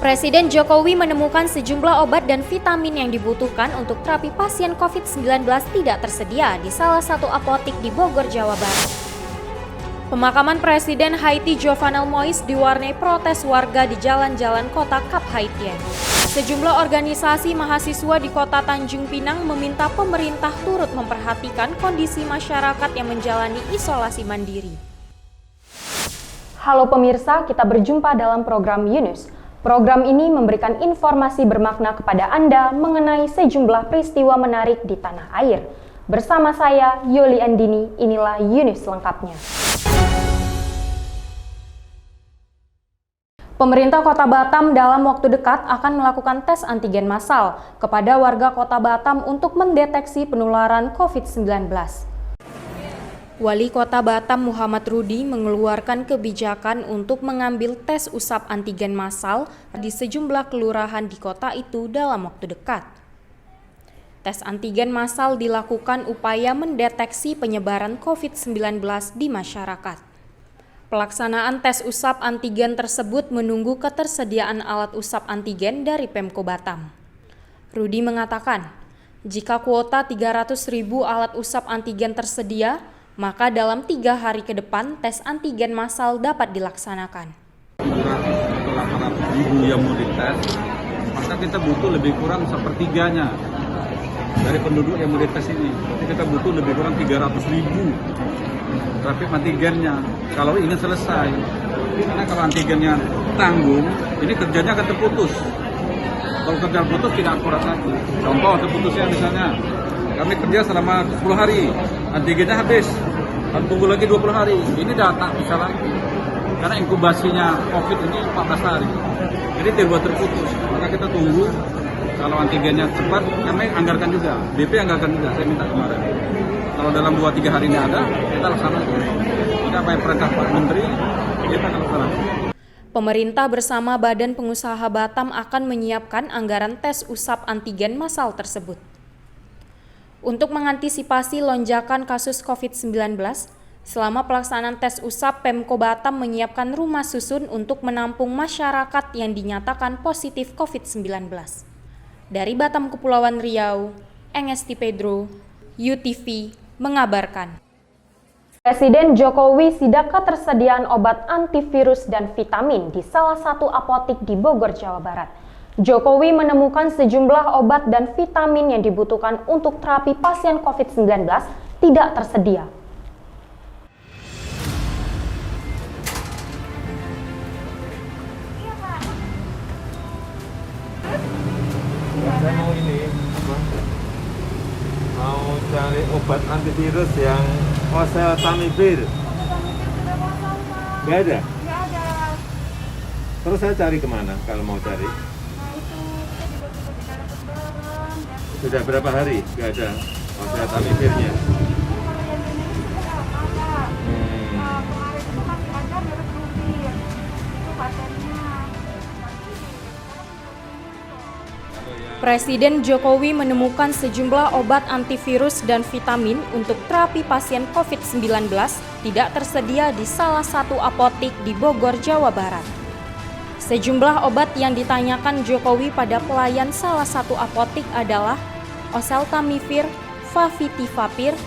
Presiden Jokowi menemukan sejumlah obat dan vitamin yang dibutuhkan untuk terapi pasien COVID-19 tidak tersedia di salah satu apotik di Bogor, Jawa Barat. Pemakaman Presiden Haiti Jovenel Moïse diwarnai protes warga di jalan-jalan kota Cap Haitien. Sejumlah organisasi mahasiswa di kota Tanjung Pinang meminta pemerintah turut memperhatikan kondisi masyarakat yang menjalani isolasi mandiri. Halo pemirsa, kita berjumpa dalam program Yunus. Program ini memberikan informasi bermakna kepada Anda mengenai sejumlah peristiwa menarik di tanah air. Bersama saya, Yoli Andini, inilah Yunus lengkapnya. Pemerintah Kota Batam dalam waktu dekat akan melakukan tes antigen massal kepada warga Kota Batam untuk mendeteksi penularan COVID-19. Wali Kota Batam Muhammad Rudi mengeluarkan kebijakan untuk mengambil tes usap antigen massal di sejumlah kelurahan di kota itu dalam waktu dekat. Tes antigen massal dilakukan upaya mendeteksi penyebaran COVID-19 di masyarakat. Pelaksanaan tes usap antigen tersebut menunggu ketersediaan alat usap antigen dari Pemko Batam. Rudi mengatakan, jika kuota 300.000 alat usap antigen tersedia, maka dalam 3 hari ke depan tes antigen massal dapat dilaksanakan. 800.000 yang mau dites, maka kita butuh lebih kurang sepertiganya dari penduduk yang mau dites ini. Jadi kita butuh lebih kurang 300.000 rapid antigennya kalau ingin selesai. Karena kalau antigennya tanggung, ini kerjanya akan terputus. Kalau kerja putus tidak akurat lagi. Contoh terputusnya misalnya, kami kerja selama 10 hari, antigennya habis, harus tunggu lagi 20 hari. Ini data bisa lagi. Karena inkubasinya COVID ini 14 hari. Jadi terbuat terputus. Maka kita tunggu, kalau antigennya cepat, kami anggarkan juga. BP anggarkan juga, saya minta kemarin. Kalau dalam 2-3 hari ini ada, kita laksanakan. Ini apa yang perintah Pak Menteri, kita akan laksanakan. Pemerintah bersama Badan Pengusaha Batam akan menyiapkan anggaran tes usap antigen massal tersebut. Untuk mengantisipasi lonjakan kasus COVID-19, selama pelaksanaan tes usap, Pemko Batam menyiapkan rumah susun untuk menampung masyarakat yang dinyatakan positif COVID-19. Dari Batam Kepulauan Riau, Engesti Pedro, UTV mengabarkan. Presiden Jokowi sidak ketersediaan obat antivirus dan vitamin di salah satu apotik di Bogor, Jawa Barat. Jokowi menemukan sejumlah obat dan vitamin yang dibutuhkan untuk terapi pasien COVID-19 tidak tersedia. Saya mau mau cari obat antivirus yang oseltamivir. Nggak ada? Nggak ada. Terus saya cari kemana kalau mau cari? Nah itu kita juga di dalam bareng. Sudah berapa hari nggak ada oseltamivirnya? Kalau yang ini sudah ada. Nah kemarin itu kan diajar dari Rudi. Itu pasiennya. Presiden Jokowi menemukan sejumlah obat antivirus dan vitamin untuk terapi pasien COVID-19 tidak tersedia di salah satu apotik di Bogor, Jawa Barat. Sejumlah obat yang ditanyakan Jokowi pada pelayan salah satu apotik adalah oseltamivir, favipiravir,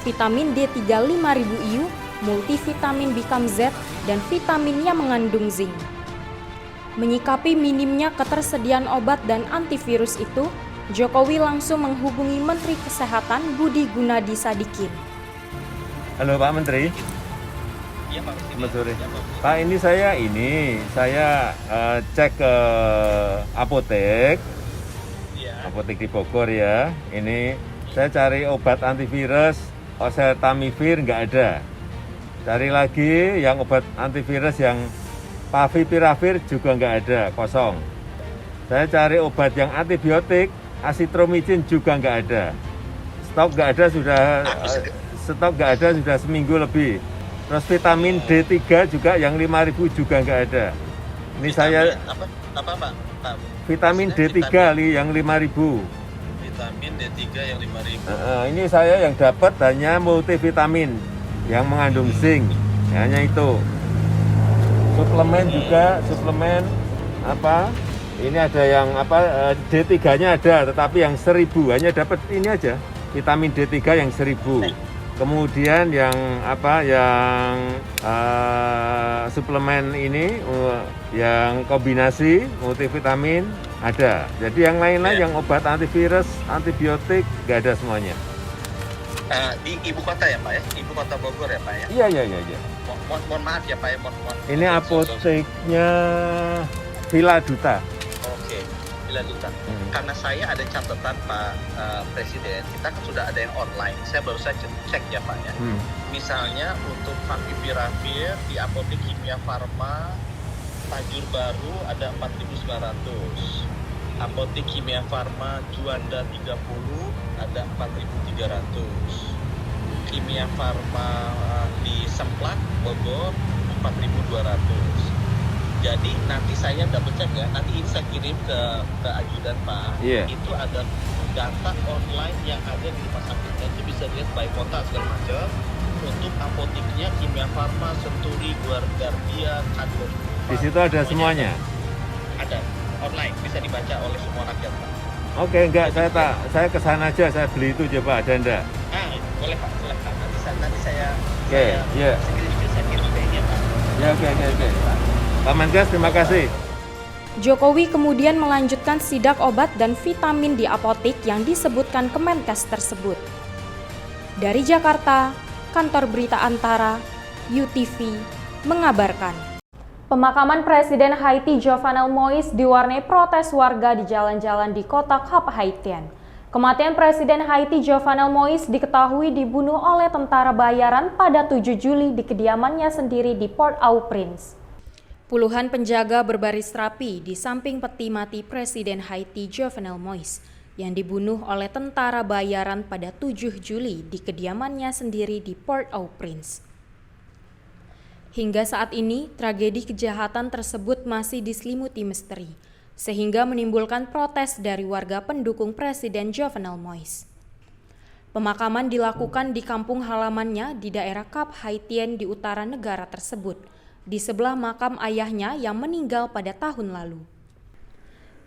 vitamin D3 5000 IU, multivitamin Bicam Z, dan vitamin yang mengandung zinc. Menyikapi minimnya ketersediaan obat dan antivirus itu, Jokowi langsung menghubungi Menteri Kesehatan Budi Gunadi Sadikin. Halo Pak Menteri. Iya Pak Selamat sore. Pak, ini saya cek ke apotek. Apotek di Bogor ya. Ini saya cari obat antivirus oseltamivir nggak ada. Cari lagi yang obat antivirus yang favipiravir juga nggak ada, kosong. Saya cari obat yang antibiotik, asitromicin juga nggak ada. Stok nggak ada sudah seminggu lebih. Terus vitamin D3 juga yang 5.000 juga nggak ada. Ini saya apa Pak? vitamin D3 yang 5.000. Vitamin D3 yang 5.000. Ini saya yang dapat hanya multivitamin yang mengandung zinc, hanya itu. Suplemen juga, suplemen Ini ada yang D3-nya ada, tetapi yang 1000 hanya dapat ini aja, vitamin D3 yang 1000. Kemudian yang suplemen ini yang kombinasi multivitamin ada. Jadi yang lain-lain yang obat antivirus, antibiotik nggak ada semuanya. Di ibu kota ya Pak ya? Ibu kota Bogor ya Pak ya? Iya. Mohon maaf ya Pak ya, mohon. Ini apoteknya Villa Duta. Oke, Villa Duta. Karena saya ada catatan Pak Presiden, kita kan sudah ada yang online. Saya baru saja cek ya Pak ya. Misalnya untuk Favipiravir di apotek Kimia Farma Tajur Baru ada 4.900. Apotek Kimia Farma Juanda 30 ada 4.300. Kimia Farma di Semplak Bogor 4.200. Jadi nanti saya double check ya, nanti ini saya kirim ke ajudan Pak. Itu ada data online yang ada di rumah sakit, nanti bisa lihat by kota segala macam. Untuk apoteknya Kimia Farma, Senturi, Guardia, Kantor. Di situ ada semuanya. Ada online, bisa dibaca oleh semua rakyat Pak. Oke, enggak, saya ke sana aja, saya beli itu coba, ada enggak? Boleh Pak, silakan. Nanti saya Iya. saya kirim ke ini Pak. Ya, oke. Pak Menkes, terima kasih. Jokowi kemudian melanjutkan sidak obat dan vitamin di apotik yang disebutkan Kemenkes tersebut. Dari Jakarta, Kantor Berita Antara, UTV, mengabarkan. Pemakaman Presiden Haiti Jovenel Moïse diwarnai protes warga di jalan-jalan di kota Cap Haitien. Kematian Presiden Haiti Jovenel Moïse diketahui dibunuh oleh tentara bayaran pada 7 Juli di kediamannya sendiri di Port-au-Prince. Puluhan penjaga berbaris rapi di samping peti mati Presiden Haiti Jovenel Moïse yang dibunuh oleh tentara bayaran pada 7 Juli di kediamannya sendiri di Port-au-Prince. Hingga saat ini, tragedi kejahatan tersebut masih diselimuti misteri, sehingga menimbulkan protes dari warga pendukung Presiden Jovenel Moïse. Pemakaman dilakukan di kampung halamannya di daerah Cap Haitien di utara negara tersebut, di sebelah makam ayahnya yang meninggal pada tahun lalu.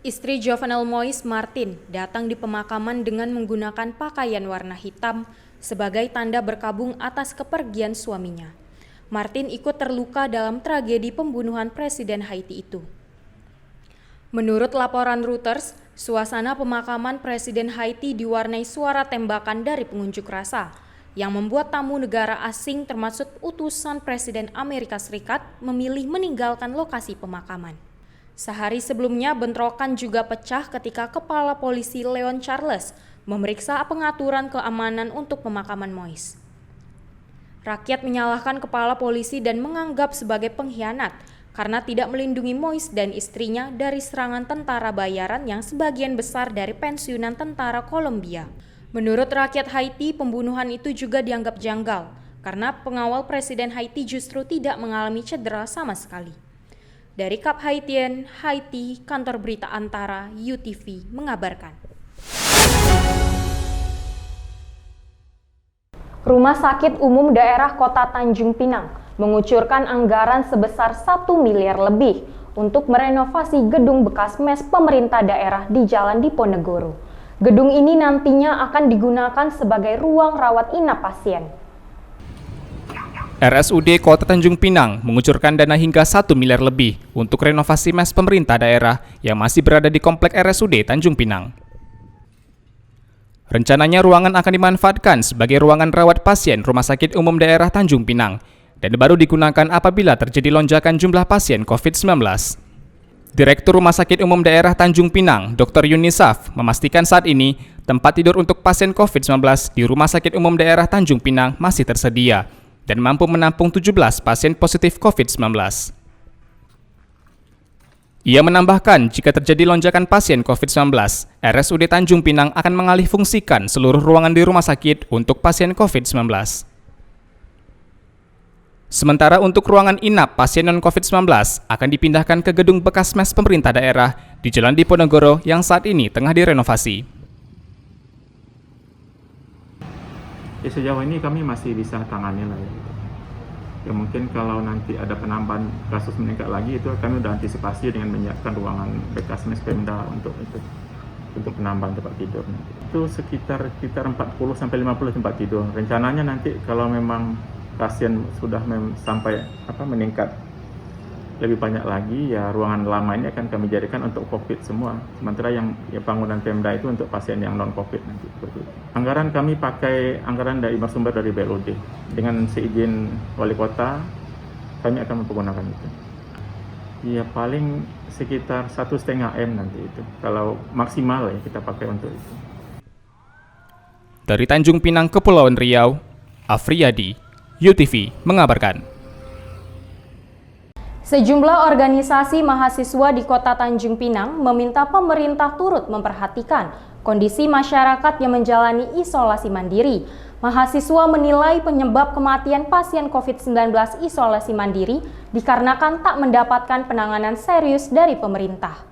Istri Jovenel Moïse, Martin, datang di pemakaman dengan menggunakan pakaian warna hitam sebagai tanda berkabung atas kepergian suaminya. Martin ikut terluka dalam tragedi pembunuhan Presiden Haiti itu. Menurut laporan Reuters, suasana pemakaman Presiden Haiti diwarnai suara tembakan dari pengunjuk rasa yang membuat tamu negara asing termasuk utusan Presiden Amerika Serikat memilih meninggalkan lokasi pemakaman. Sehari sebelumnya, bentrokan juga pecah ketika Kepala Polisi Leon Charles memeriksa pengaturan keamanan untuk pemakaman Moïse. Rakyat menyalahkan kepala polisi dan menganggap sebagai pengkhianat karena tidak melindungi Moïse dan istrinya dari serangan tentara bayaran yang sebagian besar dari pensiunan tentara Kolombia. Menurut rakyat Haiti, pembunuhan itu juga dianggap janggal karena pengawal Presiden Haiti justru tidak mengalami cedera sama sekali. Dari Cap Haitien, Haiti, Kantor Berita Antara, UTV, mengabarkan. Rumah Sakit Umum Daerah Kota Tanjung Pinang mengucurkan anggaran sebesar 1 miliar lebih untuk merenovasi gedung bekas mes pemerintah daerah di Jalan Diponegoro. Gedung ini nantinya akan digunakan sebagai ruang rawat inap pasien. RSUD Kota Tanjung Pinang mengucurkan dana hingga 1 miliar lebih untuk renovasi mes pemerintah daerah yang masih berada di komplek RSUD Tanjung Pinang. Rencananya ruangan akan dimanfaatkan sebagai ruangan rawat pasien Rumah Sakit Umum Daerah Tanjung Pinang dan baru digunakan apabila terjadi lonjakan jumlah pasien COVID-19. Direktur Rumah Sakit Umum Daerah Tanjung Pinang, Dr. Yunisaf, memastikan saat ini tempat tidur untuk pasien COVID-19 di Rumah Sakit Umum Daerah Tanjung Pinang masih tersedia dan mampu menampung 17 pasien positif COVID-19. Ia menambahkan jika terjadi lonjakan pasien COVID-19, RSUD Tanjung Pinang akan mengalihfungsikan seluruh ruangan di rumah sakit untuk pasien COVID-19. Sementara untuk ruangan inap pasien non-COVID-19 akan dipindahkan ke gedung bekas mes pemerintah daerah di Jalan Diponegoro yang saat ini tengah direnovasi. Sejauh ini kami masih bisa tangani lah ya. Ya mungkin kalau nanti ada penambahan kasus meningkat lagi, itu kami sudah antisipasi dengan menyiapkan ruangan Bekasmes Pemda untuk itu, untuk penambahan tempat tidur. Itu sekitar 40 sampai 50 tempat tidur. Rencananya nanti kalau memang pasien sudah sampai meningkat lebih banyak lagi, ya ruangan lama ini akan kami jadikan untuk COVID semua. Sementara yang bangunan Pemda itu untuk pasien yang non-COVID nanti. Seperti itu. Anggaran kami pakai anggaran dari bersumber dari BLOD. Dengan seizin wali kota, kami akan menggunakan itu. Ya paling sekitar 1,5 M nanti itu. Kalau maksimal ya kita pakai untuk itu. Dari Tanjung Pinang, Kepulauan Riau, Afriyadi, UTV mengabarkan. Sejumlah organisasi mahasiswa di Kota Tanjung Pinang meminta pemerintah turut memperhatikan kondisi masyarakat yang menjalani isolasi mandiri. Mahasiswa menilai penyebab kematian pasien COVID-19 isolasi mandiri dikarenakan tak mendapatkan penanganan serius dari pemerintah.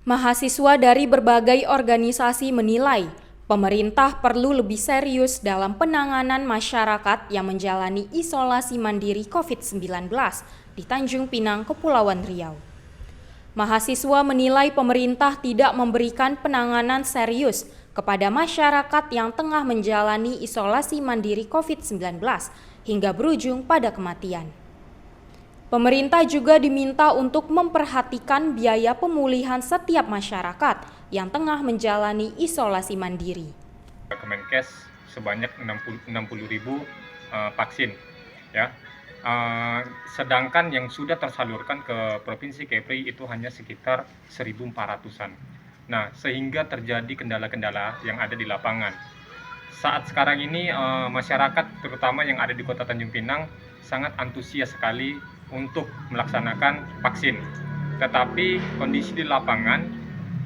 Mahasiswa dari berbagai organisasi menilai pemerintah perlu lebih serius dalam penanganan masyarakat yang menjalani isolasi mandiri COVID-19 di Tanjung Pinang, Kepulauan Riau. Mahasiswa menilai pemerintah tidak memberikan penanganan serius kepada masyarakat yang tengah menjalani isolasi mandiri COVID-19 hingga berujung pada kematian. Pemerintah juga diminta untuk memperhatikan biaya pemulihan setiap masyarakat yang tengah menjalani isolasi mandiri. Kemenkes sebanyak 60.000 vaksin, ya. Sedangkan yang sudah tersalurkan ke Provinsi Kepri itu hanya sekitar 1.400-an. Nah, sehingga terjadi kendala-kendala yang ada di lapangan. Saat sekarang ini masyarakat terutama yang ada di Kota Tanjung Pinang sangat antusias sekali untuk melaksanakan vaksin. Tetapi kondisi di lapangan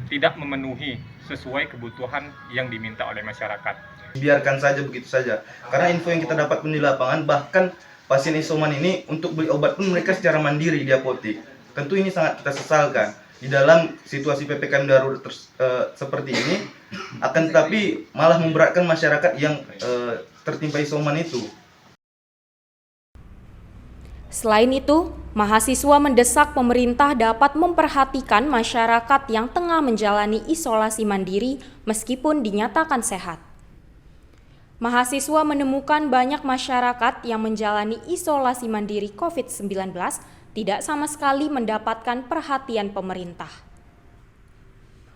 tidak memenuhi sesuai kebutuhan yang diminta oleh masyarakat. Biarkan saja begitu saja. Karena info yang kita dapat pun di lapangan, bahkan pasien isoman ini untuk beli obat pun mereka secara mandiri di apotek. Tentu ini sangat kita sesalkan. Di dalam situasi PPKM darurat seperti ini, akan tetapi malah memberatkan masyarakat yang tertimpa isoman itu. Selain itu, mahasiswa mendesak pemerintah dapat memperhatikan masyarakat yang tengah menjalani isolasi mandiri meskipun dinyatakan sehat. Mahasiswa menemukan banyak masyarakat yang menjalani isolasi mandiri COVID-19 tidak sama sekali mendapatkan perhatian pemerintah.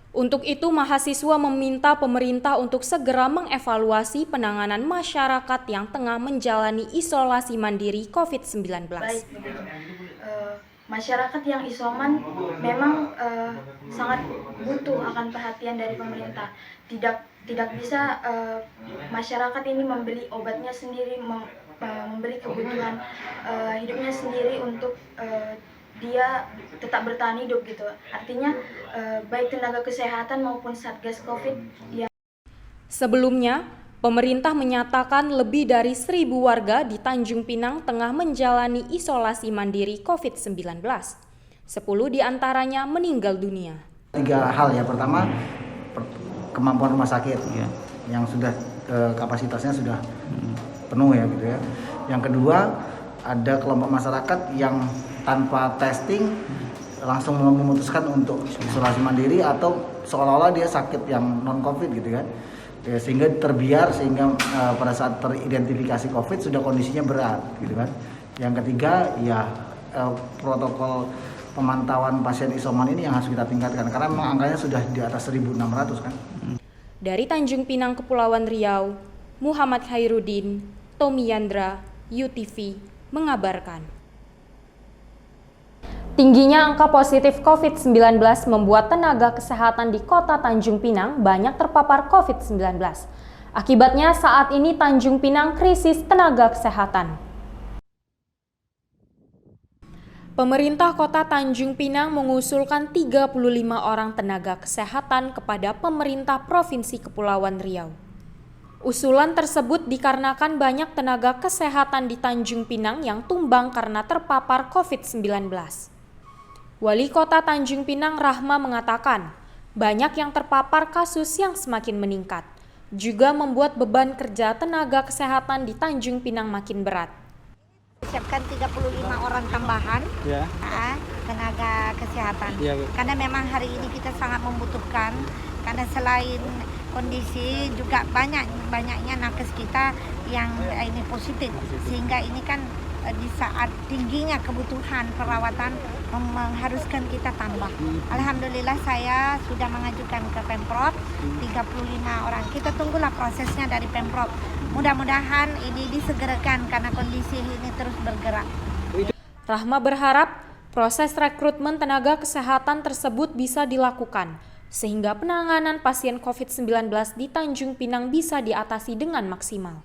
Untuk itu, mahasiswa meminta pemerintah untuk segera mengevaluasi penanganan masyarakat yang tengah menjalani isolasi mandiri COVID-19. Baik, masyarakat yang isoman memang sangat butuh akan perhatian dari pemerintah. Tidak bisa masyarakat ini membeli obatnya sendiri, membeli kebutuhan hidupnya sendiri untuk dia tetap bertahan hidup gitu. Artinya baik tenaga kesehatan maupun Satgas Covid yang Sebelumnya, pemerintah menyatakan lebih dari 1.000 warga di Tanjung Pinang tengah menjalani isolasi mandiri COVID-19. 10 diantaranya meninggal dunia. 3 hal ya. Pertama, kemampuan rumah sakit ya, yang sudah kapasitasnya sudah penuh ya gitu ya. Yang kedua, ada kelompok masyarakat yang tanpa testing langsung memutuskan untuk isolasi mandiri atau seolah-olah dia sakit yang non-COVID gitu kan. Ya, sehingga pada saat teridentifikasi COVID sudah kondisinya berat gitu kan. Yang ketiga ya protokol pemantauan pasien isoman ini yang harus kita tingkatkan karena memang angkanya sudah di atas 1.600 kan. Dari Tanjung Pinang, Kepulauan Riau, Muhammad Khairuddin, Tommy Yandra, UTV mengabarkan. Tingginya angka positif COVID-19 membuat tenaga kesehatan di Kota Tanjung Pinang banyak terpapar COVID-19. Akibatnya saat ini Tanjung Pinang krisis tenaga kesehatan. Pemerintah Kota Tanjung Pinang mengusulkan 35 orang tenaga kesehatan kepada pemerintah Provinsi Kepulauan Riau. Usulan tersebut dikarenakan banyak tenaga kesehatan di Tanjung Pinang yang tumbang karena terpapar COVID-19. Wali Kota Tanjung Pinang Rahma mengatakan, banyak yang terpapar kasus yang semakin meningkat, juga membuat beban kerja tenaga kesehatan di Tanjung Pinang makin berat. Siapkan 35 orang tambahan tenaga kesehatan. Karena memang hari ini kita sangat membutuhkan, karena selain kondisi juga banyaknya nakes kita yang ini positif, sehingga ini kan di saat tingginya kebutuhan perawatan mengharuskan kita tambah. Alhamdulillah saya sudah mengajukan ke Pemprov 35 orang. Kita tunggulah prosesnya dari Pemprov. Mudah-mudahan ini disegerakan karena kondisi ini terus bergerak. Rahma berharap proses rekrutmen tenaga kesehatan tersebut bisa dilakukan sehingga penanganan pasien COVID-19 di Tanjung Pinang bisa diatasi dengan maksimal.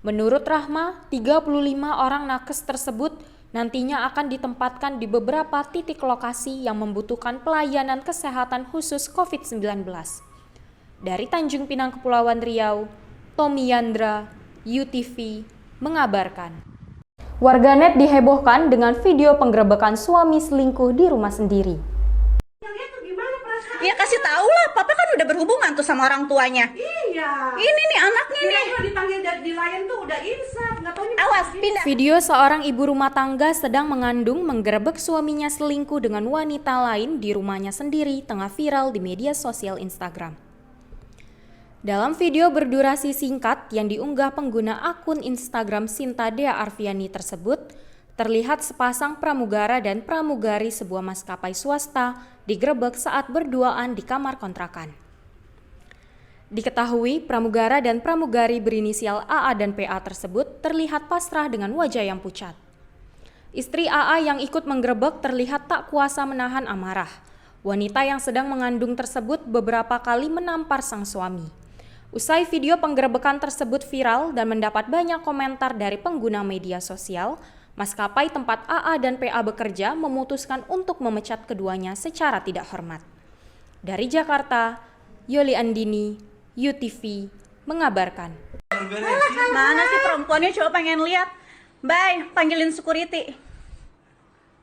Menurut Rahma, 35 orang nakes tersebut nantinya akan ditempatkan di beberapa titik lokasi yang membutuhkan pelayanan kesehatan khusus COVID-19. Dari Tanjung Pinang, Kepulauan Riau, Tommy Yandra, UTV, mengabarkan. Warganet dihebohkan dengan video penggerebekan suami selingkuh di rumah sendiri. Ya kasih tahu lah, papa kan udah berhubungan tuh sama orang tuanya. Iya. Ini nih anaknya nih. Kalau dipanggil di layan tuh udah insaf, nggak taunya. Awas, pindah. Video seorang ibu rumah tangga sedang mengandung menggerebek suaminya selingkuh dengan wanita lain di rumahnya sendiri tengah viral di media sosial Instagram. Dalam video berdurasi singkat yang diunggah pengguna akun Instagram Sinta Dea Arfiani tersebut, terlihat sepasang pramugara dan pramugari sebuah maskapai swasta digerebek saat berduaan di kamar kontrakan. Diketahui pramugara dan pramugari berinisial AA dan PA tersebut terlihat pasrah dengan wajah yang pucat. Istri AA yang ikut menggerebek terlihat tak kuasa menahan amarah. Wanita yang sedang mengandung tersebut beberapa kali menampar sang suami. Usai video penggerebekan tersebut viral dan mendapat banyak komentar dari pengguna media sosial, maskapai tempat AA dan PA bekerja memutuskan untuk memecat keduanya secara tidak hormat. Dari Jakarta, Yoli Andini, UTV, mengabarkan. Mana sih perempuannya, coba pengen lihat. Bye, panggilin security.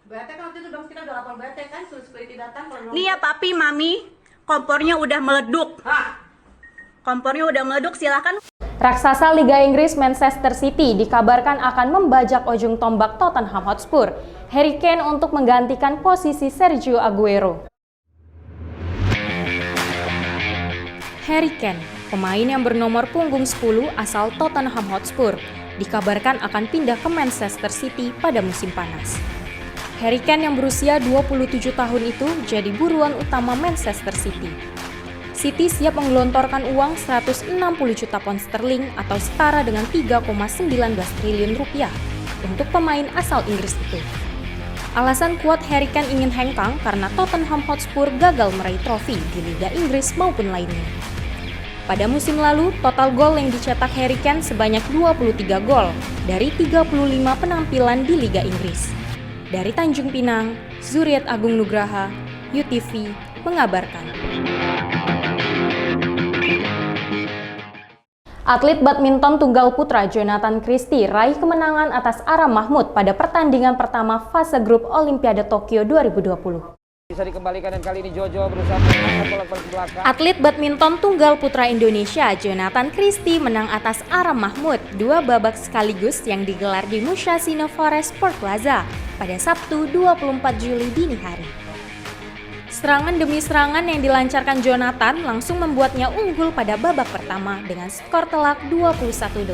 BT kan waktu itu dong kita udah lapor BT kan, suruh security datang. Nih ya papi, mami, kompornya udah meleduk. Kompornya udah meleduk, silakan. Raksasa Liga Inggris Manchester City dikabarkan akan membajak ujung tombak Tottenham Hotspur, Harry Kane untuk menggantikan posisi Sergio Aguero. Harry Kane, pemain yang bernomor punggung 10 asal Tottenham Hotspur, dikabarkan akan pindah ke Manchester City pada musim panas. Harry Kane yang berusia 27 tahun itu jadi buruan utama Manchester City. City siap menggelontorkan uang 160 juta pound sterling atau setara dengan 3,19 triliun rupiah untuk pemain asal Inggris itu. Alasan kuat Harry Kane ingin hengkang karena Tottenham Hotspur gagal meraih trofi di Liga Inggris maupun lainnya. Pada musim lalu, total gol yang dicetak Harry Kane sebanyak 23 gol dari 35 penampilan di Liga Inggris. Dari Tanjung Pinang, Zuriat Agung Nugraha, UTV, mengabarkan. Atlet badminton tunggal putra Jonathan Christie raih kemenangan atas Aram Mahmud pada pertandingan pertama fase grup Olimpiade Tokyo 2020. Bisa dikembalikan dan kali ini Jojo berusaha mengangkat bola ke belakang. Atlet badminton tunggal putra Indonesia Jonathan Christie menang atas Aram Mahmud 2 babak sekaligus yang digelar di Mushashino Forest Sport Plaza pada Sabtu 24 Juli dini hari. Serangan demi serangan yang dilancarkan Jonathan langsung membuatnya unggul pada babak pertama dengan skor telak 21-8.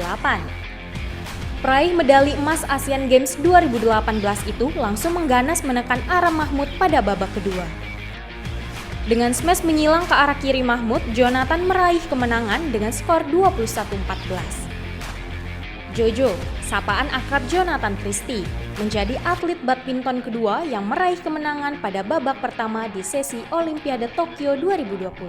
Peraih medali emas Asian Games 2018 itu langsung mengganas menekan Aram Mahmud pada babak kedua. Dengan smash menyilang ke arah kiri Mahmud, Jonathan meraih kemenangan dengan skor 21-14. Jojo, sapaan akrab Jonathan Christie, menjadi atlet badminton kedua yang meraih kemenangan pada babak pertama di sesi Olimpiade Tokyo 2020.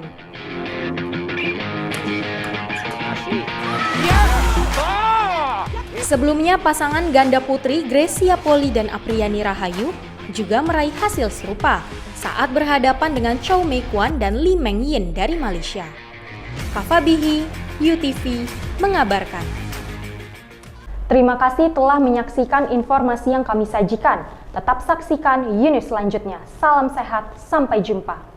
Sebelumnya, pasangan ganda putri Grecia Poli dan Apriani Rahayu juga meraih hasil serupa saat berhadapan dengan Chow Mei Kwan dan Lee Meng Yin dari Malaysia. Kafa Bihi, UTV, mengabarkan. Terima kasih telah menyaksikan informasi yang kami sajikan. Tetap saksikan Yunus selanjutnya. Salam sehat, sampai jumpa.